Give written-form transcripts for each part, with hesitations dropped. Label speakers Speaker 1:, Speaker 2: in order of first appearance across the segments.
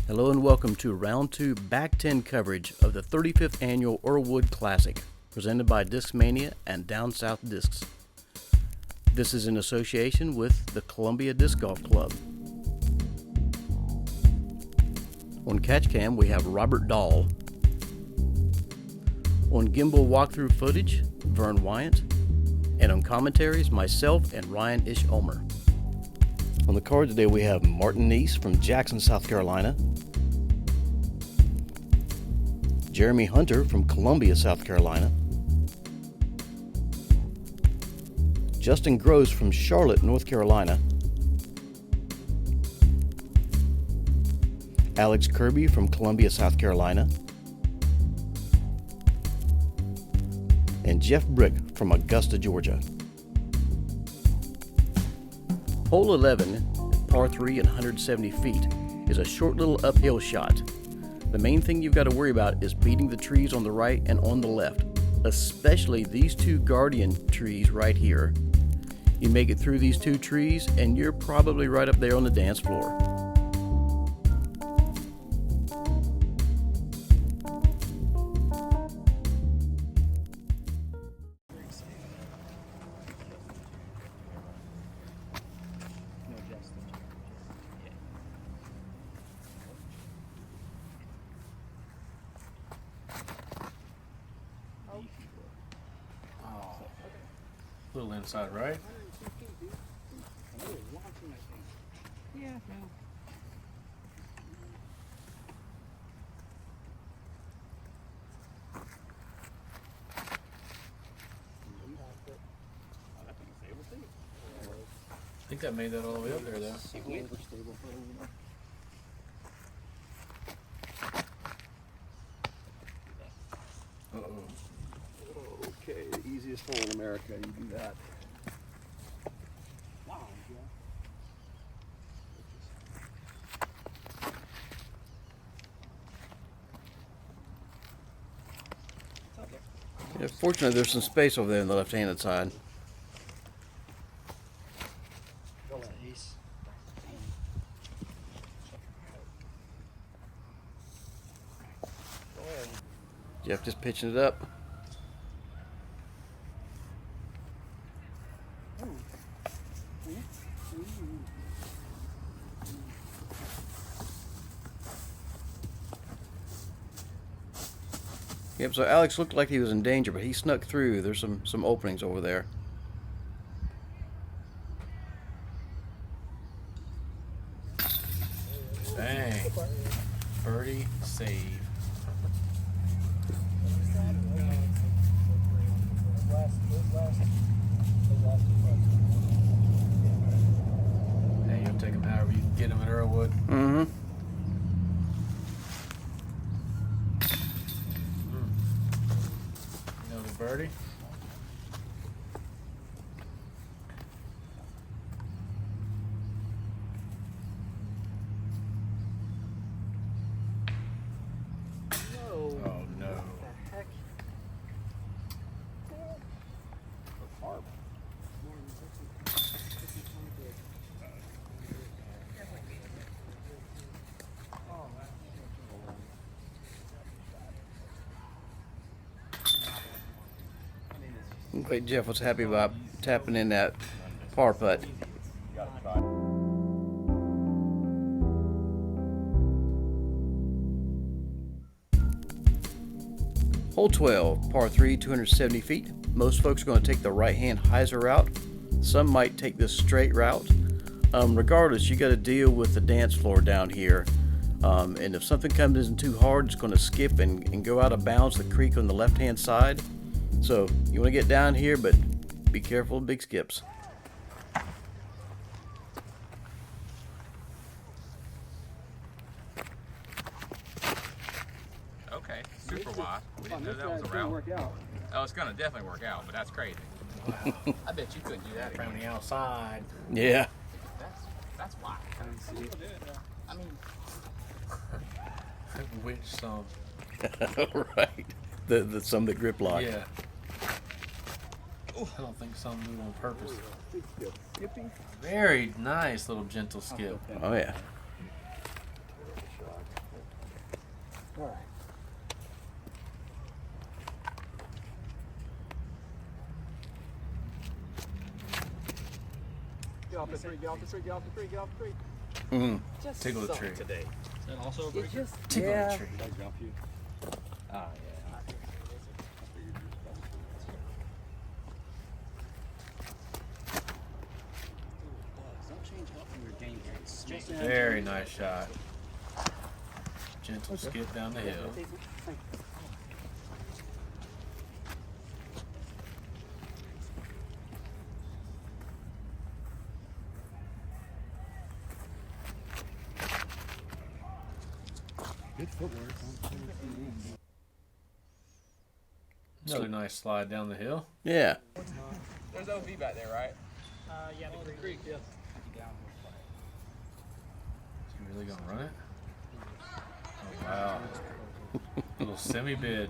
Speaker 1: Hello and welcome to Round 2 Back 10 coverage of the 35th Annual Earlewood Classic, presented by Discmania and Down South Discs. This is in association with the Columbia Disc Golf Club. On catch cam we have Robert Dahl. On gimbal walkthrough footage, Vern Weygandt. And on commentaries, myself and Ryan Ulmer. On the card today we have Martin Kneece from Jackson, South Carolina. Jeremy Hunter from Columbia, South Carolina. Justin Gross from Charlotte, North Carolina. Alex Kirby from Columbia, South Carolina. And Jeff Bryk from Augusta, Georgia. Hole 11, par 3 and 170 feet, is a short little uphill shot. The main thing you've got to worry about is beating the trees on the right and on the left, especially these two guardian trees right here. You make it through these two trees and you're probably right up there on the dance floor.
Speaker 2: Little inside, right?
Speaker 3: Yeah, no.
Speaker 2: I think that made that all the way up there, though.
Speaker 4: Okay, the easiest hole in America, you do that. Wow,
Speaker 1: Yeah, fortunately there's some space over there on the left-handed side. Jeff just pitching it up. Yep, so Alex looked like he was in danger, but he snuck through. There's some openings over there.
Speaker 2: Dang. Birdie save. Hey, you'll take him however you can get him at Earlewood.
Speaker 1: Mm-hmm.
Speaker 2: Another birdie.
Speaker 4: no.
Speaker 2: Oh no.
Speaker 4: What the heck? Horrible.
Speaker 1: Looks like Jeff was happy about tapping in that par putt. Hole 12, par 3, 270 feet. Most folks are going to take the right-hand hyzer route. Some might take this straight route. Regardless, you got to deal with the dance floor down here. And if something comes in too hard, it's going to skip and go out of bounds the creek on the left-hand side. So you want to get down here, but be careful of big skips.
Speaker 5: Okay, super wide. We didn't know that was a route. Oh, it's gonna definitely work out, but that's crazy. I bet you couldn't do that
Speaker 2: From
Speaker 5: again.
Speaker 2: the outside.
Speaker 1: Yeah.
Speaker 5: That's wide. I mean,
Speaker 2: Which some?
Speaker 1: Right. The some that grip lock.
Speaker 2: Yeah. I don't think some do it on purpose. Very nice little gentle skip.
Speaker 1: Oh yeah.
Speaker 4: All right. Get off the tree, get off the tree, get off the tree, get off the tree.
Speaker 1: Mm.
Speaker 3: Just
Speaker 1: Tickle the
Speaker 3: some
Speaker 1: tree.
Speaker 3: today.
Speaker 2: Is that also a
Speaker 3: You
Speaker 2: breaker?
Speaker 3: just
Speaker 1: Tickle
Speaker 3: yeah.
Speaker 1: the tree.
Speaker 4: Did I jump you?
Speaker 3: Oh yeah.
Speaker 4: Don't change up from your game here. It's just
Speaker 2: Very nice shot. Gentle skip down the hill.
Speaker 4: good footwork.
Speaker 2: Another nice slide down the hill.
Speaker 1: Yeah.
Speaker 5: There's OV back there, right?
Speaker 2: Yeah, the creek. Yeah. Is he really gonna run it? Oh wow. Little semi bid.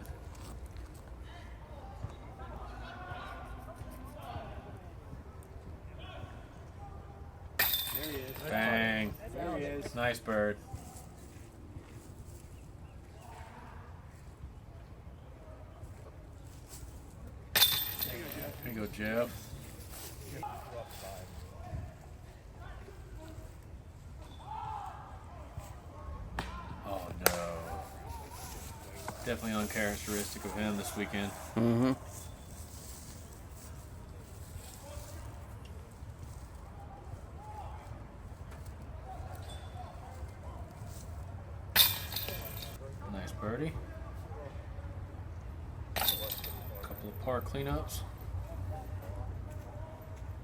Speaker 4: There he is.
Speaker 2: Bang.
Speaker 4: There he is.
Speaker 2: Nice bird. There you go, Jeff. Oh no. Definitely uncharacteristic of him this weekend.
Speaker 1: Mm-hmm.
Speaker 2: Nice birdie. Couple of par cleanups.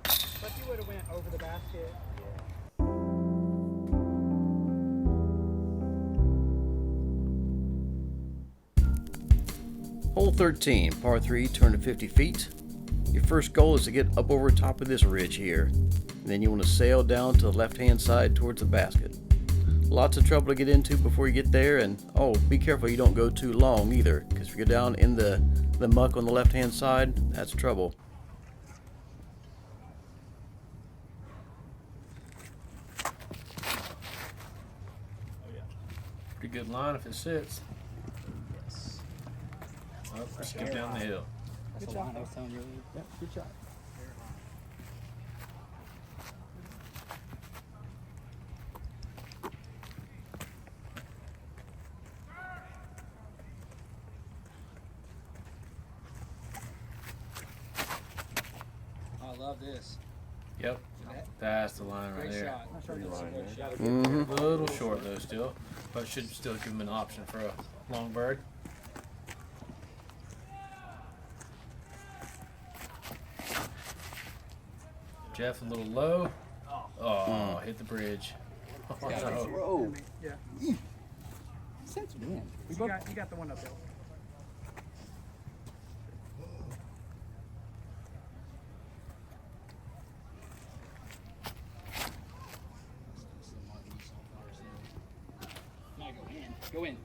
Speaker 3: But you would have went over the basket.
Speaker 1: Hole 13, par 3, 250 feet. Your first goal is to get up over top of this ridge here. And then you want to sail down to the left-hand side towards the basket. Lots of trouble to get into before you get there, and oh, be careful you don't go too long either, because if you go down in the muck on the left-hand side, that's trouble.
Speaker 2: Pretty good line if it sits. Oh, skip down the hill.
Speaker 4: Good shot. I was telling you earlier. Yep, good shot.
Speaker 3: I love this.
Speaker 2: Yep, that's the line right
Speaker 3: Great
Speaker 2: there.
Speaker 3: shot.
Speaker 4: Pretty line, man.
Speaker 1: Mm-hmm.
Speaker 2: A little short though still, but should still give him an option for a long bird. Jeff a little low. Oh, hit the bridge. Oh, no.
Speaker 4: Whoa.
Speaker 3: Yeah.
Speaker 4: Since when?
Speaker 3: You got the one up there.
Speaker 4: Go in.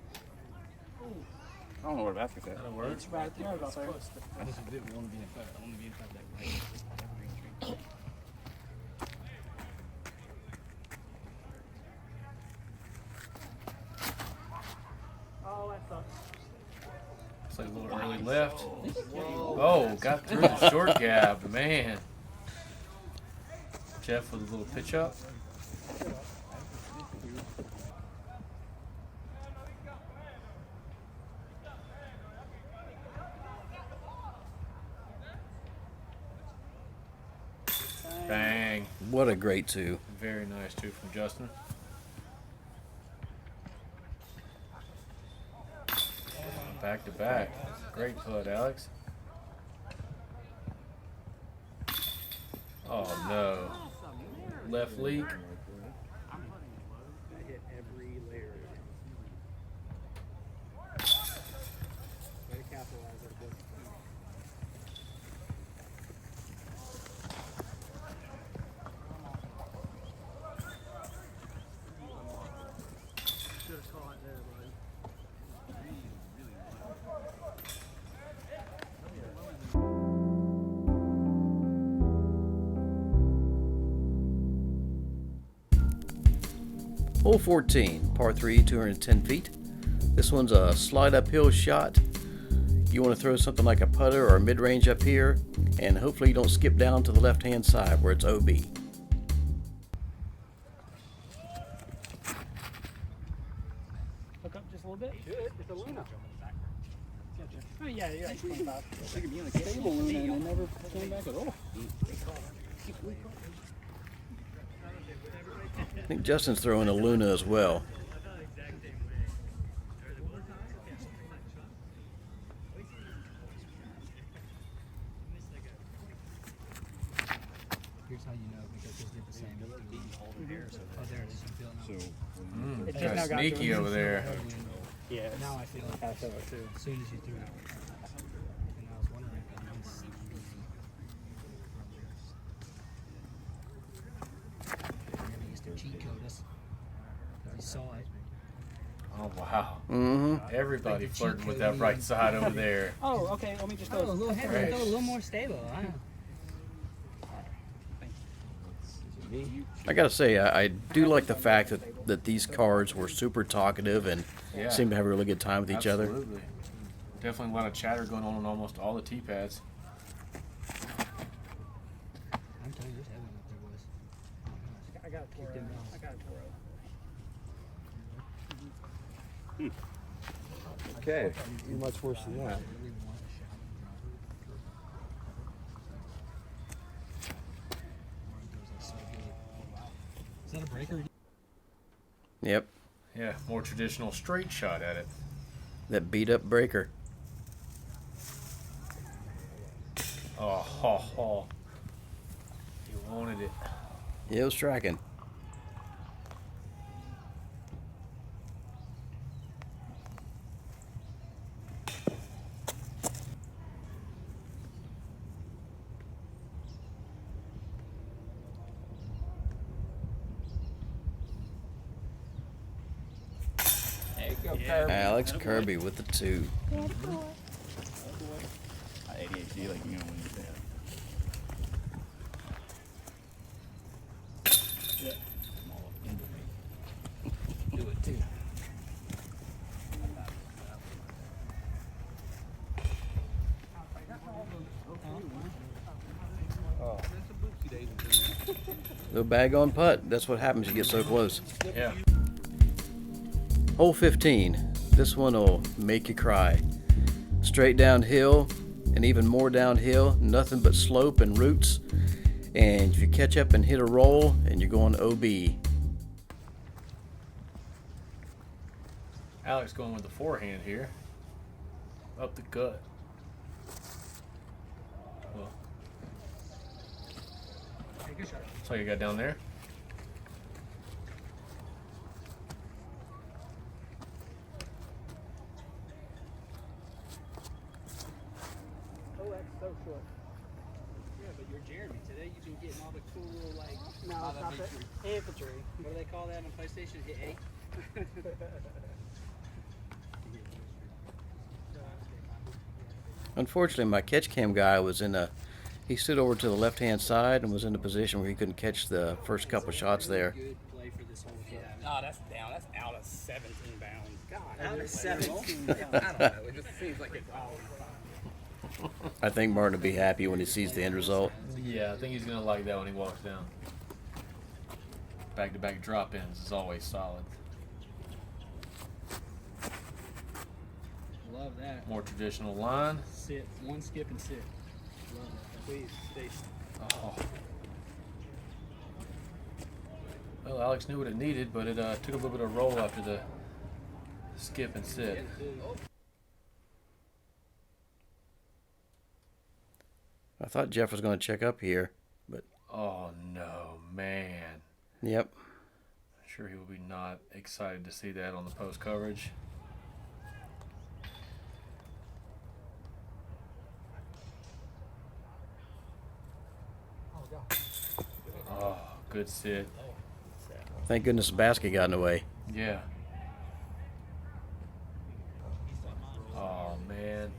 Speaker 4: I don't know where the basket's at.
Speaker 2: That'll work.
Speaker 3: It's right there about there.
Speaker 4: I just didn't want to be inside. I want to be inside that green.
Speaker 3: Oh, that sucks.
Speaker 2: It's like a little early left. Oh, got through the short gap, man. Jeff with a little pitch up. Bang.
Speaker 1: What a great two.
Speaker 2: Very nice too from Justin. Back to back. Great putt, Alex. Oh no. Left leak.
Speaker 3: That hit every layer. Way to capitalize on this. Should have caught there, bud.
Speaker 1: Hole 14, par 3, 210 feet. This one's a slide uphill shot. You want to throw something like a putter or a mid-range up here, and hopefully you don't skip down to the left-hand side where it's OB.
Speaker 3: Hook up just a little bit. It's a Luna. Oh yeah, yeah. 25.
Speaker 4: They could be in a stable Luna and they never came back at all.
Speaker 1: I think Justin's throwing a Luna as well.
Speaker 6: Here's how you know, because they did the same. Oh, there it is. I'm feeling it.
Speaker 3: It just
Speaker 2: Kinda
Speaker 3: now got
Speaker 2: sneaky
Speaker 3: to
Speaker 2: over there.
Speaker 3: Yeah.
Speaker 6: Now I feel like
Speaker 3: I feel it too.
Speaker 6: as soon as you threw it. And I was wondering if it was maybe used to cheat code us. Because he saw it.
Speaker 2: Oh wow.
Speaker 1: Mm-hmm.
Speaker 2: Everybody flirting with that right side over there.
Speaker 3: Oh, okay. Let me just
Speaker 6: Oh, a
Speaker 3: throw.
Speaker 6: little heavier,
Speaker 2: Right.
Speaker 6: a little more stable. I know.
Speaker 1: I gotta say, I do like the fact that these cards were super talkative and
Speaker 2: Yeah.
Speaker 1: seem to have a really good time with each other.
Speaker 2: Absolutely. Definitely a lot of chatter going on almost all the tee pads.
Speaker 6: I'm telling you, there's heaven up there, boys.
Speaker 3: I got a Toro. I got a Toro.
Speaker 7: Okay, much worse than that.
Speaker 6: Is that a breaker?
Speaker 1: Yep,
Speaker 2: Yeah, more traditional straight shot at it.
Speaker 1: that beat up breaker.
Speaker 2: Oh, ho, ho. You wanted it.
Speaker 1: Yeah, it was striking.
Speaker 5: There you go, Kirby.
Speaker 1: Alex Kirby with the 2.
Speaker 4: ADHD, like, you know, when you say
Speaker 6: Do it too.
Speaker 1: Little bag on putt. That's what happens. You get so close.
Speaker 2: Yeah.
Speaker 1: Hole 15. This one will make you cry. Straight downhill and even more downhill. Nothing but slope and roots. And if you catch up and hit a roll and you're going OB.
Speaker 2: Alex going with the forehand here. Up the gut. Well,
Speaker 6: Hey, good shot.
Speaker 2: that's all you got down there.
Speaker 3: Oh, that's so short.
Speaker 6: Yeah, but you're Jeremy. Today you've been getting all the cool little, like,
Speaker 3: No, it's not that. Infantry.
Speaker 6: what do they call that on PlayStation? Hit 8?
Speaker 1: Unfortunately, my catch cam guy was he stood over to the left-hand side and was in a position where he couldn't catch the first couple shots there.
Speaker 6: Good play for this whole kid.
Speaker 5: No, that's down. That's out of 17 bounds. God,
Speaker 6: Out of 17
Speaker 5: I don't know. It just seems like it's all.
Speaker 1: I think Martin will be happy when he sees the end result.
Speaker 2: Yeah, I think he's going to like that when he walks down. Back-to-back drop-ins is always solid.
Speaker 6: Love that.
Speaker 2: More traditional line.
Speaker 6: Sit. One skip and sit. Love that.
Speaker 3: Please stay.
Speaker 2: Oh. Well, Alex knew what it needed, but it took a little bit of roll after the skip and sit.
Speaker 1: I thought Jeff was going to check up here, but
Speaker 2: Oh, no, man.
Speaker 1: yep.
Speaker 2: I'm sure he will be not excited to see that on the post coverage. Oh, good sit.
Speaker 1: Thank goodness the basket got in the way.
Speaker 2: Yeah. Oh, man.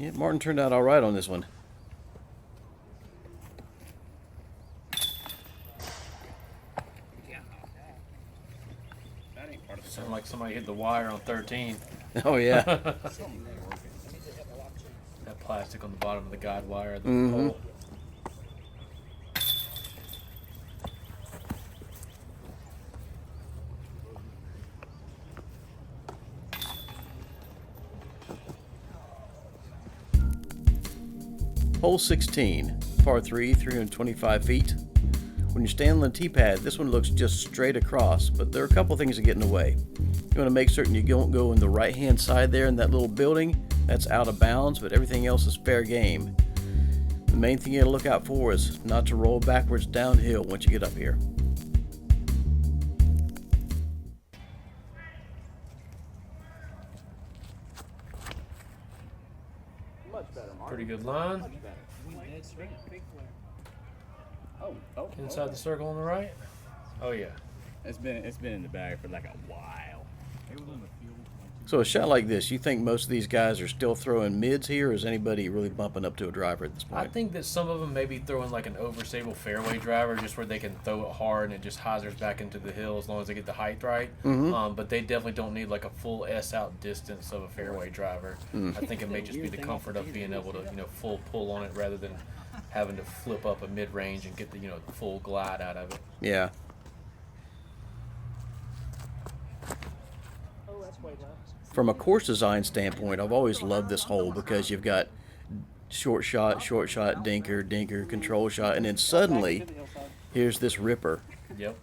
Speaker 1: Yeah, Martin turned out all right on this one.
Speaker 2: Sounded like somebody hit the wire on 13.
Speaker 1: Oh, yeah.
Speaker 2: That plastic on the bottom of the guide wire, the pole.
Speaker 1: Hole 16, par 3, 325 feet. When you stand on the tee pad, this one looks just straight across, but there are a couple things that get in the way. You want to make certain you don't go in the right-hand side there in that little building. That's out of bounds, but everything else is fair game. The main thing you got to look out for is not to roll backwards downhill once you get up here.
Speaker 2: Pretty good line.
Speaker 4: Oh,
Speaker 2: Inside the circle on the right. Oh yeah.
Speaker 4: It's been in the bag for like a while.
Speaker 1: So a shot like this, you think most of these guys are still throwing mids here, or is anybody really bumping up to a driver at this point?
Speaker 2: I think that some of them may be throwing like an overstable fairway driver, just where they can throw it hard and it just hyzers back into the hill as long as they get the height right. But they definitely don't need like a full S out distance of a fairway driver. I think it may just be the comfort of being able to full pull on it rather than having to flip up a mid range and get the full glide out of it.
Speaker 1: Yeah. From a course design standpoint, I've always loved this hole because you've got short shot, dinker, control shot, and then suddenly, here's this ripper.
Speaker 2: Yep.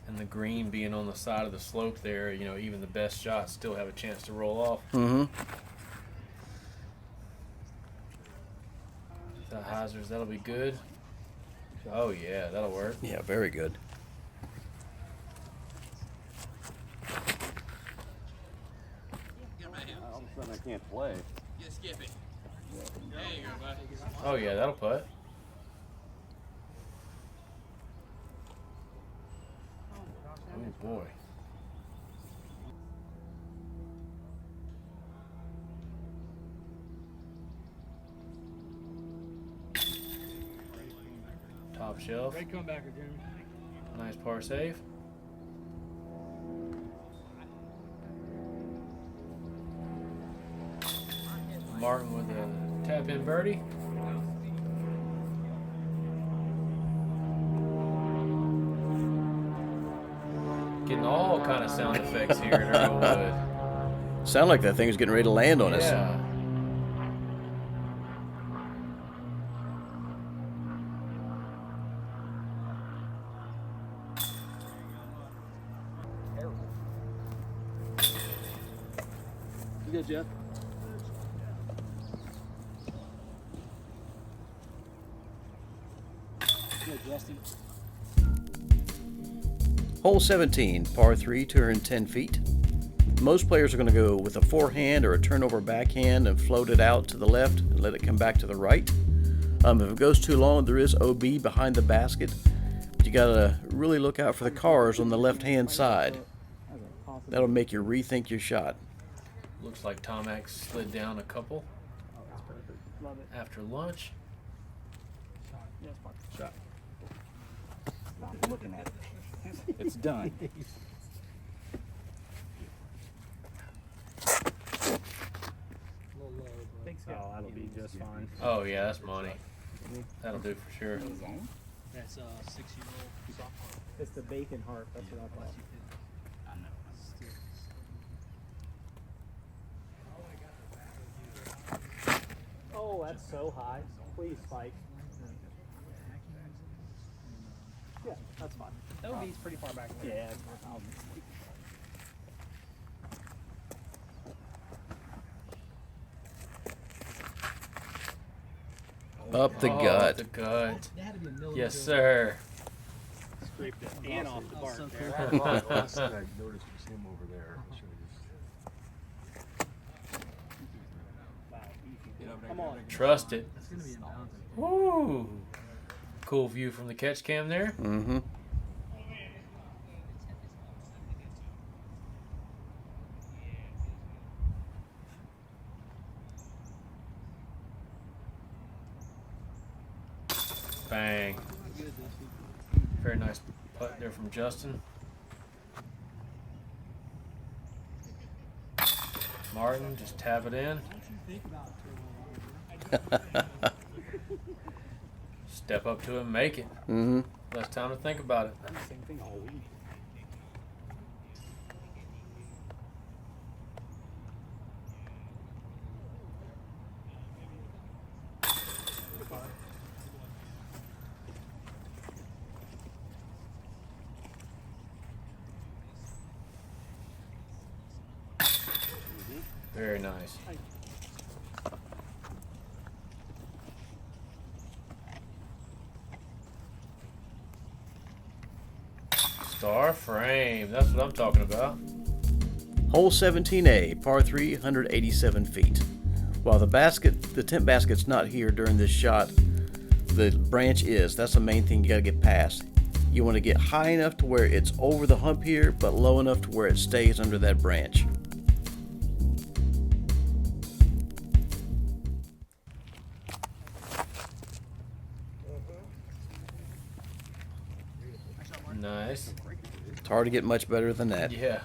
Speaker 2: And the green being on the side of the slope there, even the best shots still have a chance to roll off.
Speaker 1: Mm-hmm.
Speaker 2: The hyzers, that'll be good. Oh yeah, that'll work.
Speaker 1: Yeah, very good.
Speaker 7: All of a sudden I can't play.
Speaker 5: Yeah, skip it. There you go, bud.
Speaker 2: Oh yeah, that'll putt. Oh boy. Top shelf.
Speaker 3: Great comebacker, Jeremy.
Speaker 2: Nice par save. Martin with a tap in birdie. Getting all kind of sound effects here at Earlewood.
Speaker 1: Sound like that thing was getting ready to land on us.
Speaker 2: Yeah.
Speaker 4: You good, Jeff?
Speaker 3: Good, Justin.
Speaker 1: Hole 17, par 3, 210 feet. Most players are going to go with a forehand or a turnover backhand and float it out to the left and let it come back to the right. If it goes too long, there is OB behind the basket. But you got to really look out for the cars on the left-hand side. That'll make you rethink your shot.
Speaker 2: Looks like Tomac slid down a couple
Speaker 3: Love it.
Speaker 2: after lunch.
Speaker 3: Yes, Mark.
Speaker 4: Shot. I'm looking at it. It's done.
Speaker 3: Thanks, guys.
Speaker 6: Oh, that'll be just fine.
Speaker 2: Oh yeah, that's money. That'll do for sure.
Speaker 6: That's a 6-year-old sophomore.
Speaker 3: It's the bacon heart. That's what I thought. Oh, that's so high. Please, Spike. Yeah, that's fine. OB's pretty far back there. Yeah.
Speaker 1: Up the
Speaker 2: Oh,
Speaker 1: gut.
Speaker 2: The gut.
Speaker 6: There had to be a million.
Speaker 2: Yes, sir.
Speaker 3: Scraped it and off the bark
Speaker 6: so
Speaker 3: there.
Speaker 6: cool.
Speaker 7: Last thing I noticed was him over there. I'll show you.
Speaker 3: Come on.
Speaker 2: Trust it.
Speaker 6: It's gonna be inbound.
Speaker 2: Woo. Cool view from the catch cam there.
Speaker 1: Mm-hmm.
Speaker 2: Bang. Very nice putt there from Justin. Martin, just tap it in. Step up to it and make it.
Speaker 1: Mm-hmm.
Speaker 2: Less time to think about it.
Speaker 3: Same thing all week.
Speaker 2: Very nice. Star frame. That's what I'm talking about.
Speaker 1: Hole 17A, par 3, 187 feet. While the tent basket's not here during this shot, the branch is. That's the main thing you gotta get past. You want to get high enough to where it's over the hump here, but low enough to where it stays under that branch.
Speaker 2: Nice.
Speaker 1: It's hard to get much better than that.
Speaker 2: Yeah.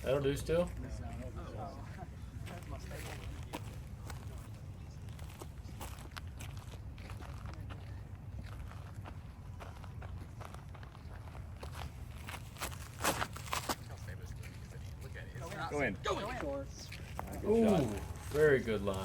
Speaker 2: That'll do still.
Speaker 4: Go in.
Speaker 2: Ooh, very good line.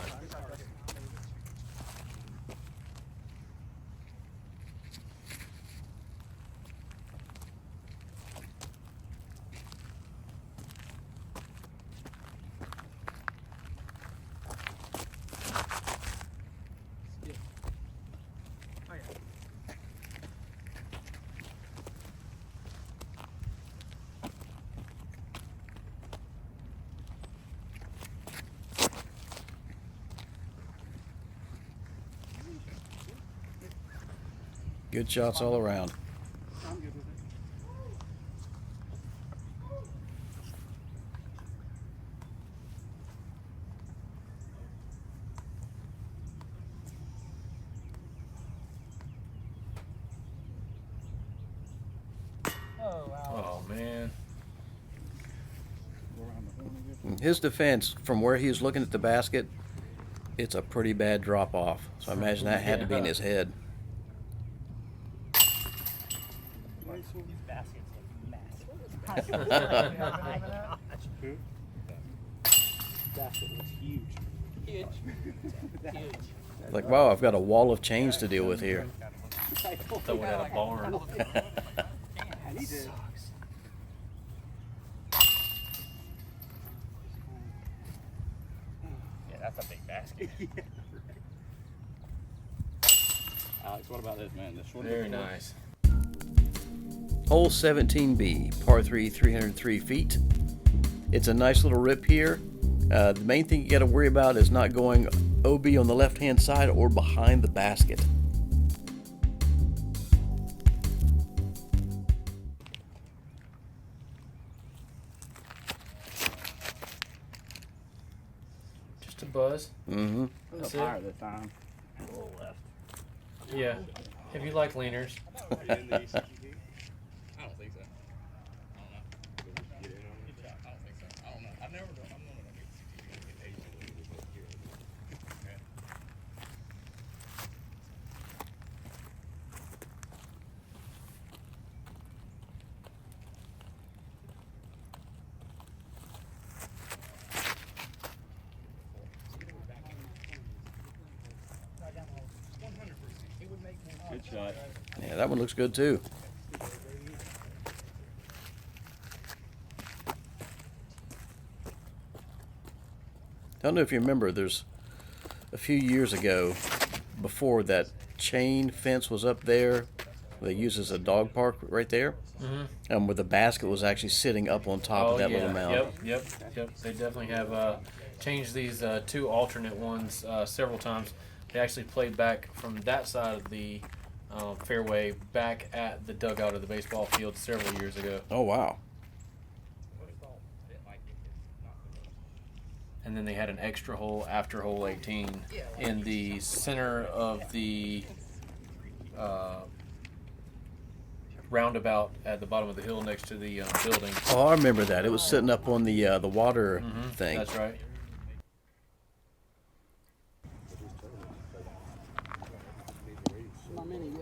Speaker 1: Good shots all around.
Speaker 3: I'm good with it. Oh, wow.
Speaker 2: Oh man.
Speaker 1: In his defense, from where he was looking at the basket, it's a pretty bad drop off. So I imagine that had to be in his head.
Speaker 3: These baskets look massive. Basket looks huge. Huge.
Speaker 1: Like, wow, I've got a wall of chains to deal with here.
Speaker 2: Throw it at a barn.
Speaker 3: He did.
Speaker 4: Yeah, that's a big basket. Alex, what about this, man? This short
Speaker 2: Very nice.
Speaker 1: Hole 17B, par 3, 303 feet. It's a nice little rip here. The main thing you got to worry about is not going OB on the left-hand side or behind the basket.
Speaker 2: Just a buzz.
Speaker 1: Mm-hmm.
Speaker 2: That's
Speaker 4: Up higher
Speaker 2: it.
Speaker 4: this time. A little left.
Speaker 2: Yeah. If you like leaners.
Speaker 5: I don't think so. I don't know. I don't think so. I don't know. I've never done. I'm not
Speaker 4: Good shot.
Speaker 1: Yeah, that one looks good too. Don't know if you remember, there's a few years ago, before that chain fence was up there, they used as a dog park right there, where the basket was actually sitting up on top of that little mound.
Speaker 2: Yep. They definitely have changed these two alternate ones several times. They actually played back from that side of the fairway back at the dugout of the baseball field several years ago.
Speaker 1: Oh, wow.
Speaker 2: And then they had an extra hole after hole 18 in the center of the roundabout at the bottom of the hill next to the building.
Speaker 1: Oh, I remember that. It was sitting up on the water thing.
Speaker 2: That's right.
Speaker 3: My mini,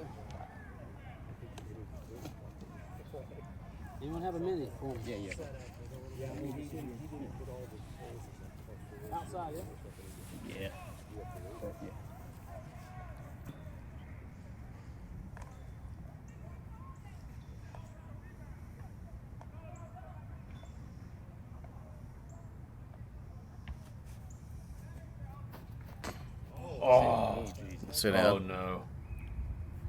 Speaker 3: Anyone have a mini for me?
Speaker 4: Yeah.
Speaker 3: Outside,
Speaker 4: Yeah.
Speaker 2: Oh,
Speaker 1: Sit
Speaker 2: oh
Speaker 1: down.
Speaker 2: no.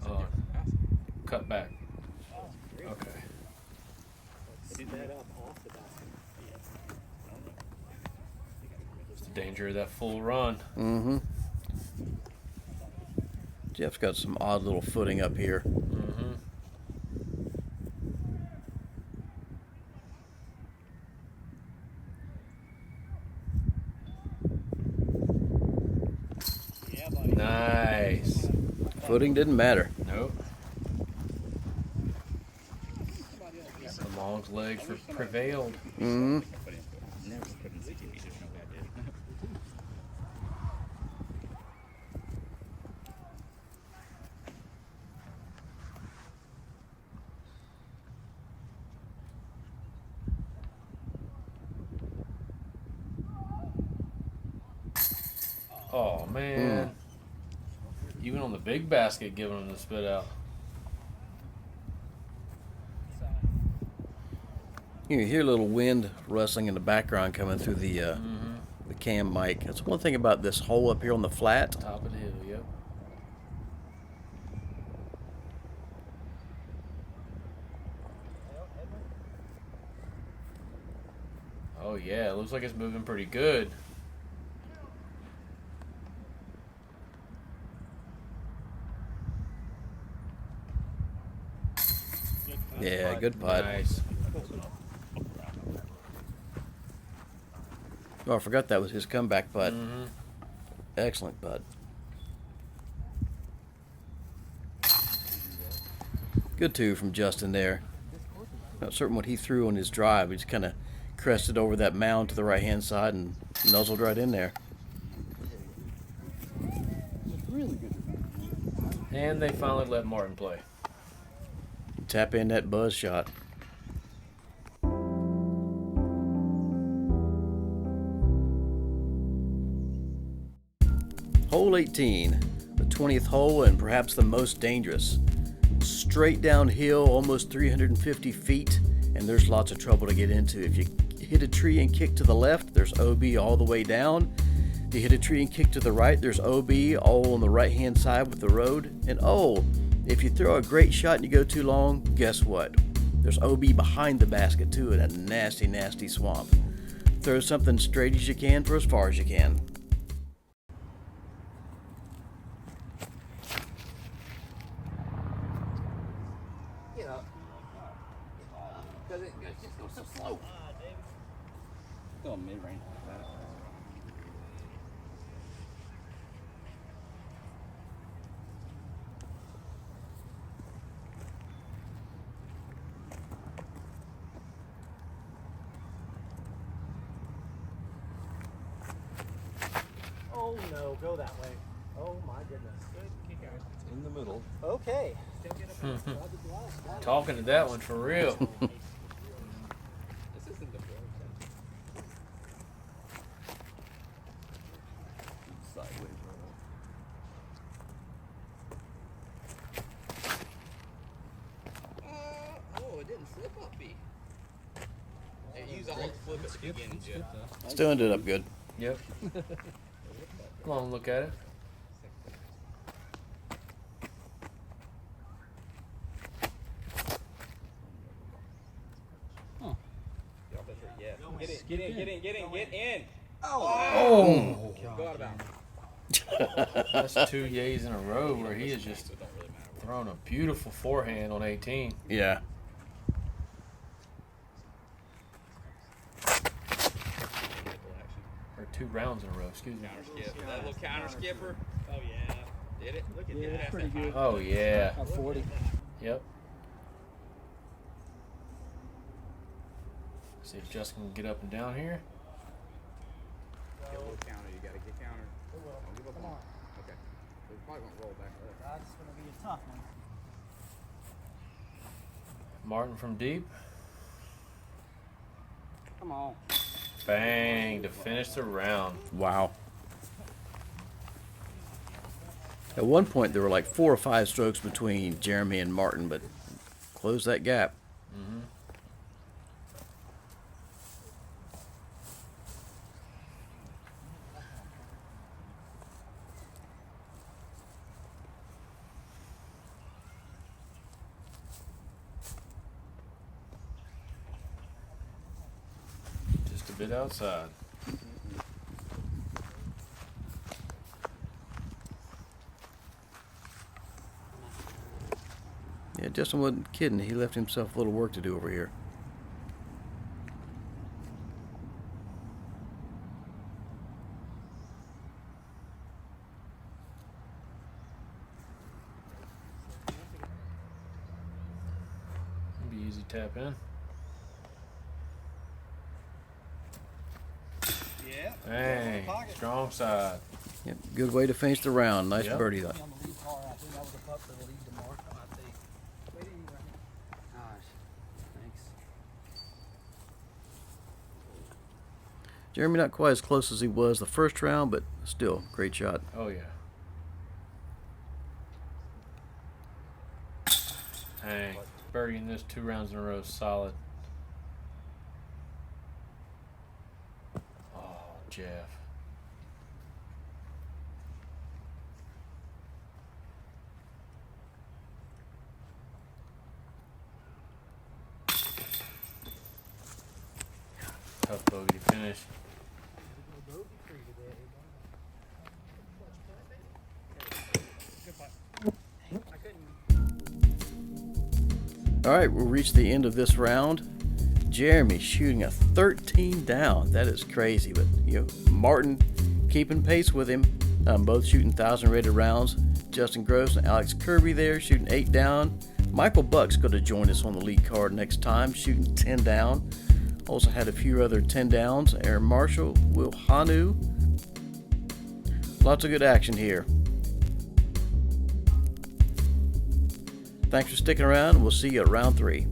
Speaker 2: Oh, cut back. Okay. It's the danger of that full run.
Speaker 1: Mm-hmm. Jeff's got some odd little footing up here.
Speaker 2: Mm-hmm. Nice.
Speaker 1: Footing didn't matter.
Speaker 2: Nope. The long legs prevailed.
Speaker 1: Mm-hmm.
Speaker 4: Never put in 60 meters, no way I did.
Speaker 2: Oh man. Even on the big basket giving them the spit out.
Speaker 1: You hear a little wind rustling in the background coming through the cam mic. That's one thing about this hole up here on the flat.
Speaker 2: Top of the hill, yep. Oh yeah, it looks like it's moving pretty good.
Speaker 1: Yeah, good putt.
Speaker 2: Nice.
Speaker 1: Oh, I forgot that was his comeback putt.
Speaker 2: Mm-hmm.
Speaker 1: Excellent putt. Good two from Justin there. Not certain what he threw on his drive. He just kind of crested over that mound to the right-hand side and nuzzled right in there.
Speaker 2: And they finally let Martin play.
Speaker 1: Tap in that buzz shot. Hole 18, the 20th hole and perhaps the most dangerous. Straight downhill, almost 350 feet, and there's lots of trouble to get into. If you hit a tree and kick to the left, there's OB all the way down. If you hit a tree and kick to the right, there's OB all on the right-hand side with the road. And oh, if you throw a great shot and you go too long, guess what? There's OB behind the basket too in a nasty, nasty swamp. Throw something straight as you can for as far as you can.
Speaker 4: Get up. Because it just goes so slow. Still mid-range like that.
Speaker 3: Oh no, go that way. Oh my goodness.
Speaker 7: In the middle.
Speaker 3: Okay.
Speaker 2: Talking to that one for real.
Speaker 4: This isn't the
Speaker 7: Sideways
Speaker 4: oh, it didn't flip up, B. Hey, use all the flip at the beginning, Jeff.
Speaker 1: Still ended up good.
Speaker 2: Yep. Come on, look at it.
Speaker 4: Yeah. Get in.
Speaker 2: Oh!
Speaker 4: Go out of bounds.
Speaker 2: That's 2 yays in a row where he is just Throwing a beautiful forehand on 18.
Speaker 1: Yeah.
Speaker 2: Or 2 rounds in a row, excuse me.
Speaker 5: Counter skip. That little counter skipper.
Speaker 6: Oh yeah.
Speaker 5: Did it?
Speaker 6: Look at
Speaker 3: Yeah,
Speaker 6: that.
Speaker 3: it's pretty good.
Speaker 2: Oh, yeah.
Speaker 3: About 40.
Speaker 2: Yep. See if Justin can get up and down here.
Speaker 5: Get a little counter. You got to get counter. Don't give up on it. Okay. We probably won't roll back there.
Speaker 3: That's going to be a tough one.
Speaker 2: Martin from deep.
Speaker 4: Come on.
Speaker 2: Bang, to finish the round.
Speaker 1: Wow. At one point, there were like 4 or 5 strokes between Jeremy and Martin, but closed that gap.
Speaker 2: Mm-hmm. Just a bit outside.
Speaker 1: Yeah, Justin wasn't kidding. He left himself a little work to do over here.
Speaker 2: Be easy tap in.
Speaker 6: Yeah.
Speaker 2: Bang, strong side.
Speaker 1: Yep, good way to finish the round. Nice
Speaker 2: Yep.
Speaker 1: birdie. Though.
Speaker 3: On the lead car, I think that was a putt for the lead to Mark. I think.
Speaker 4: Gosh. Thanks.
Speaker 1: Jeremy not quite as close as he was the first round, but still, great shot.
Speaker 2: Oh, yeah. Dang. Birdieing this 2 rounds in a row, solid. Oh, Jeff. Tough bogey to finish.
Speaker 1: All right, we'll reach the end of this round. Jeremy shooting a 13 down. That is crazy, but Martin keeping pace with him. Both shooting 1,000 rated rounds. Justin Gross and Alex Kirby there shooting 8 down. Michael Buck's going to join us on the lead card next time, shooting 10 down. Also had a few other 10 downs. Aaron Marshall, Will Hanu. Lots of good action here. Thanks for sticking around. We'll see you at round 3.